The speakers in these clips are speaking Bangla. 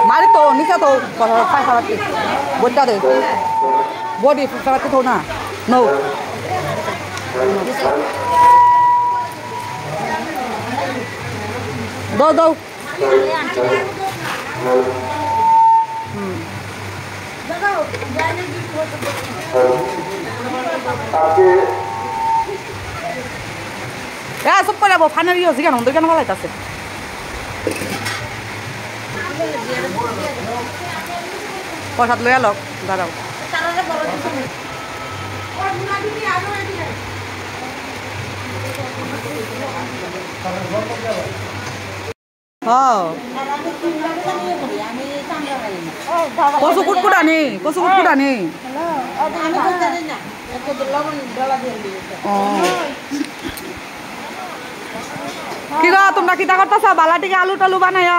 Mari to ni ka to pa sa ti. Bunda de. Body sa ti to na. No. Do do. Ya, sop pala bo phanar yo sigan ondur kan balai tase. Posat loya lok darao. Oh. Kosu kutkuda nih. Oh. Kira তোমরা কিটা করতেছ বালা টিকে আলু টালু বানায়া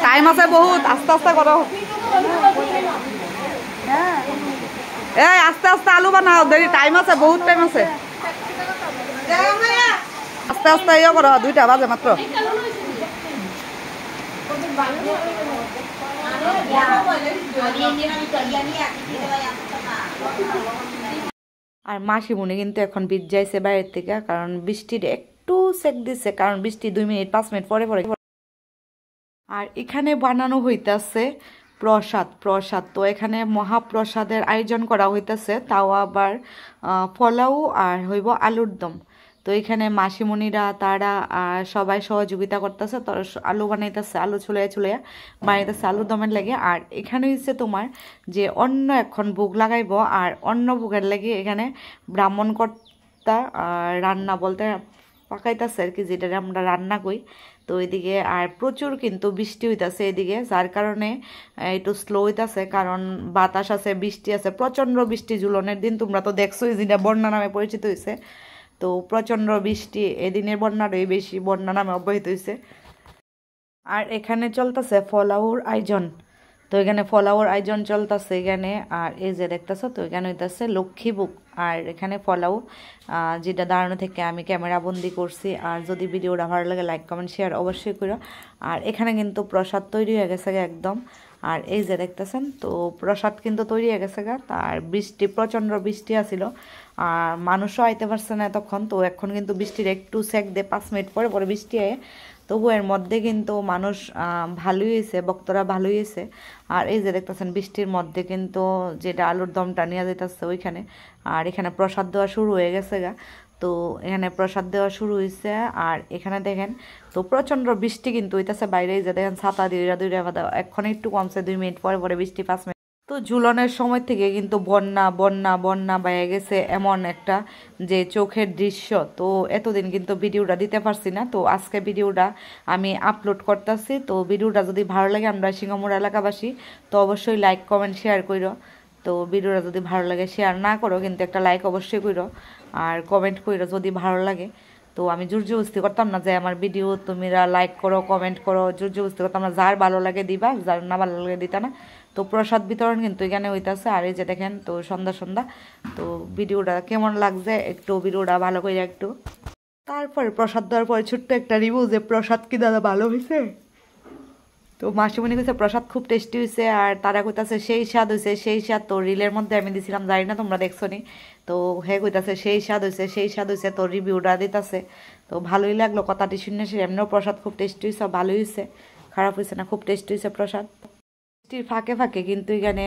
টাইম আছে বহুত আস্তে আস্তে করো এই আস্তে আস্তে আলু বানাও দেরি টাইম আছে বহুত টাইম আছে আস্তে আস্তে ইয়ে করো 2টা বাজে মাত্র আর মাসিমুনি কিন্তু এখন ভিজাইছে বাইরের থেকে কারণ বৃষ্টির একটু সেক দিছে কারণ বৃষ্টি 2 মিনিট 5 মিনিট পরে পরে আর এখানে বানানো হইতাছে প্রসাদ তো এখানে মহাপ্রসাদের আয়োজন করা হইতাছে তাও আবার পোলাও আর হইব আলুর দম তো এখানে মাসিমুনিরা তারা সবাই সহযোগিতা করতেছে তো আলু বানাইতেছে আলু ছুলে বানাইতেছে আলুর দমের লাগে আর এখানে হচ্ছে তোমার যে অন্য এখন ভোগ লাগাইব আর অন্য ভোগের লাগে এখানে ব্রাহ্মণ কর্তা রান্না বলতে পাকাইতেছে আর কি যেটা আমরা রান্না করি তো এদিকে আর প্রচুর কিন্তু বৃষ্টি হইতাছে এদিকে যার কারণে একটু স্লো হইতাছে কারণ বাতাস আছে বৃষ্টি আছে প্রচন্ড বৃষ্টি ঝুলনের দিন তোমরা তো দেখছোই যেটা বন্যা নামে পরিচিত হয়েছে তো প্রচন্ড বৃষ্টি এদিনের বন্যাটাই বেশি বন্যা নামে অব্যাহত হয়েছে আর এখানে চলতেছে ফলাউর আয়োজন তো এখানে ফলাউর আয়োজন চলতেছে এখানে আর এই যে দেখতেছ তো এখানে হইতেছে লক্ষ্মী বুক আর এখানে ফলাউ যেটা দাঁড়ানো থেকে আমি ক্যামেরা বন্দি করছি আর যদি ভিডিওটা ভালো লাগে লাইক কমেন্ট শেয়ার অবশ্যই করো আর এখানে কিন্তু প্রসাদ তৈরি হয়ে গেছে একদম আর এই যে দেখতেছেন তো প্রসাদ কিন্তু তৈরি হয়ে গেছে তার বৃষ্টি প্রচন্ড বৃষ্টি আসিল আর মানুষও আইতে পারছে না তখন তো এখন কিন্তু বৃষ্টির একটু সেক দে 5 মিনিট পরে পরে বৃষ্টি আয়ে তবু এর মধ্যে কিন্তু মানুষ ভালোই হয়েছে ভক্তরা ভালোই হয়েছে আর এই যে দেখতেছেন বৃষ্টির মধ্যে কিন্তু যেটা আলুর দমটা নিয়ে যেতেছে ওইখানে আর এখানে প্রসাদ দেওয়া শুরু হয়ে গেছে তো এখানে প্রসাদ দেওয়া শুরু হয়েছে আর এখানে দেখেন তো প্রচন্ড বৃষ্টি কিন্তু হইতেছে বাইরে যে দেখেন ছাতা দিয়ে এখন একটু কমছে 2 মিনিট পরে পরে বৃষ্টি 5 মিনিট তো ঝুলনের সময় থেকে কিন্তু বন্যা বাইরে গেছে এমন একটা যে চোখের দৃশ্য তো এতদিন কিন্তু ভিডিওটা দিতে পারছি না তো আজকে ভিডিওটা আমি আপলোড করতেছি তো ভিডিওটা যদি ভালো লাগে আমরা সিংহমুড় এলাকাবাসী তো অবশ্যই লাইক কমেন্ট শেয়ার করো তো ভিডিওটা যদি ভালো লাগে শেয়ার না করো কিন্তু একটা লাইক অবশ্যই করো আর কমেন্ট করো যদি ভালো লাগে তো আমি জোরজবস্তি করতাম না যে আমার ভিডিও তোমরা লাইক করো কমেন্ট করো জোরজবস্তি করতাম না যার ভালো লাগে দিবা যার না ভালো লাগে দিতা না তো প্রসাদ বিতরণ কিন্তু এখানে হইতাছে আর এই যে দেখেন তো সন্ধ্যা তো ভিডিওটা কেমন লাগছে একটু ভিডিওটা ভালো করে একটু তারপরে প্রসাদ দেওয়ার পরে ছোট্ট একটা রিভিউ যে প্রসাদ কি দাদা ভালো হয়েছে তো মাসিমণি কইছে প্রসাদ খুব টেস্টি হয়েছে আর তারা কইতাছে সেই স্বাদ হয়েছে সেই স্বাদ তো রিলের মধ্যে আমি দিছিলাম জানি না তোমরা দেখছো নি তো হে কইতাছে সেই স্বাদ হয়েছে তো রিভিউটা দিতেছে তো ভালোই লাগলো কথাটি শুনে সে এমনিও প্রসাদ খুব টেস্টি হয়েছে ভালোই হয়েছে খারাপ হয়েছে না খুব টেস্টি হয়েছে প্রসাদ বৃষ্টির ফাঁকে ফাঁকে কিন্তু এখানে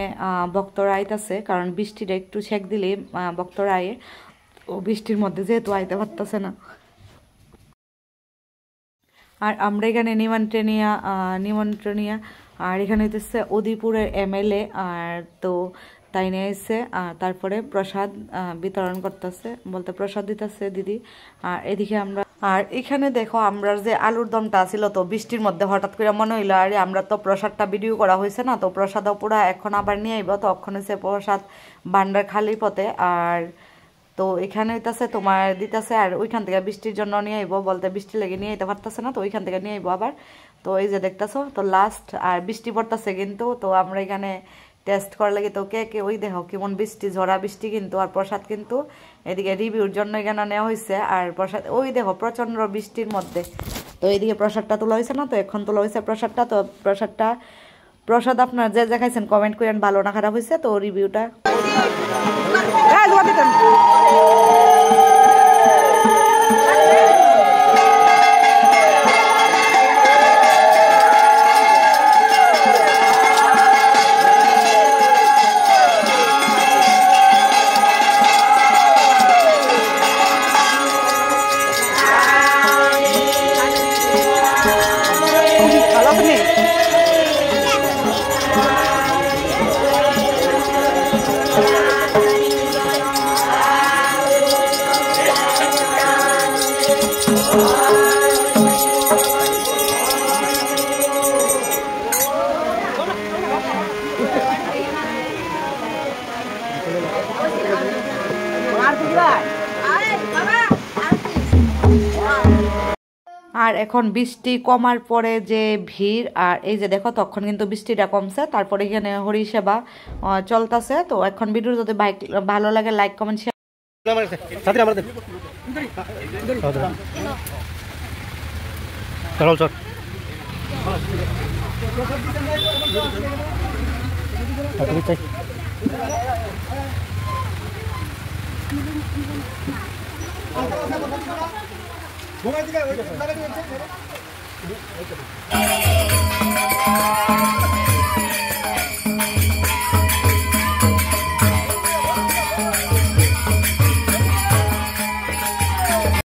ভক্তরা আইতাছে কারণ বৃষ্টিটা একটু ছেক দিলে ভক্তরা আয়ে ও বৃষ্টির মধ্যে যেহেতু আইতে পারতেছে না আর আমরা এখানে নিমন্ত্রণীয়া আর এখানে হইতেছে উদয়পুরের এমএলএ আর তো তাই নিয়ে এসে তারপরে প্রসাদ বিতরণ করতেছে বলতে প্রসাদ দিতেছে দিদি আর এদিকে আমরা আর এখানে দেখো আমরা যে আলুর দমটা ছিল তো বৃষ্টির মধ্যে হঠাৎ করে মনে হইলো আরে আমরা তো প্রসাদটা ভিডিও করা হয়েছে না তো প্রসাদও পুরা এখন আবার নিয়ে আইব তো তখন হচ্ছে প্রসাদ ভান্ডার খালি পথে আর তো এখানে হইতাছে তোমার দিতেছে আর ওইখান থেকে বৃষ্টির জন্য নিয়ে আইব বলতে বৃষ্টি লেগে নিয়ে আইতে পারতেছে না তো ওইখান থেকে নিয়ে আইব আবার তো এই যে দেখতেছো তো লাস্ট আর বৃষ্টি পড়তেছে কিন্তু তো আমরা এখানে টেস্ট করার লাগে তো কে ওই দেখো কেমন বৃষ্টি ঝরা বৃষ্টি কিন্তু আর প্রসাদ কিন্তু এদিকে রিভিউর জন্য এখানে নেওয়া হয়েছে আর প্রসাদ ওই দেখো প্রচন্ড বৃষ্টির মধ্যে তো এইদিকে প্রসাদটা তোলা হয়েছে না, তো এখন তোলা হয়েছে প্রসাদটা। তো প্রসাদ আপনার যে যে খাইছেন কমেন্ট করেন ভালো না খারাপ হয়েছে। তো রিভিউটা আর এখন বৃষ্টি কমার পরে যে ভিড়, আর এই যে দেখো তখন কিন্তু বৃষ্টিটা কমছে, তারপরে এখানে হরিসেবা চলতেছে। তো এখন ভিডিও যদি ভালো লাগে লাইক কমেন্ট শেয়ার। ঘুমাই দিকে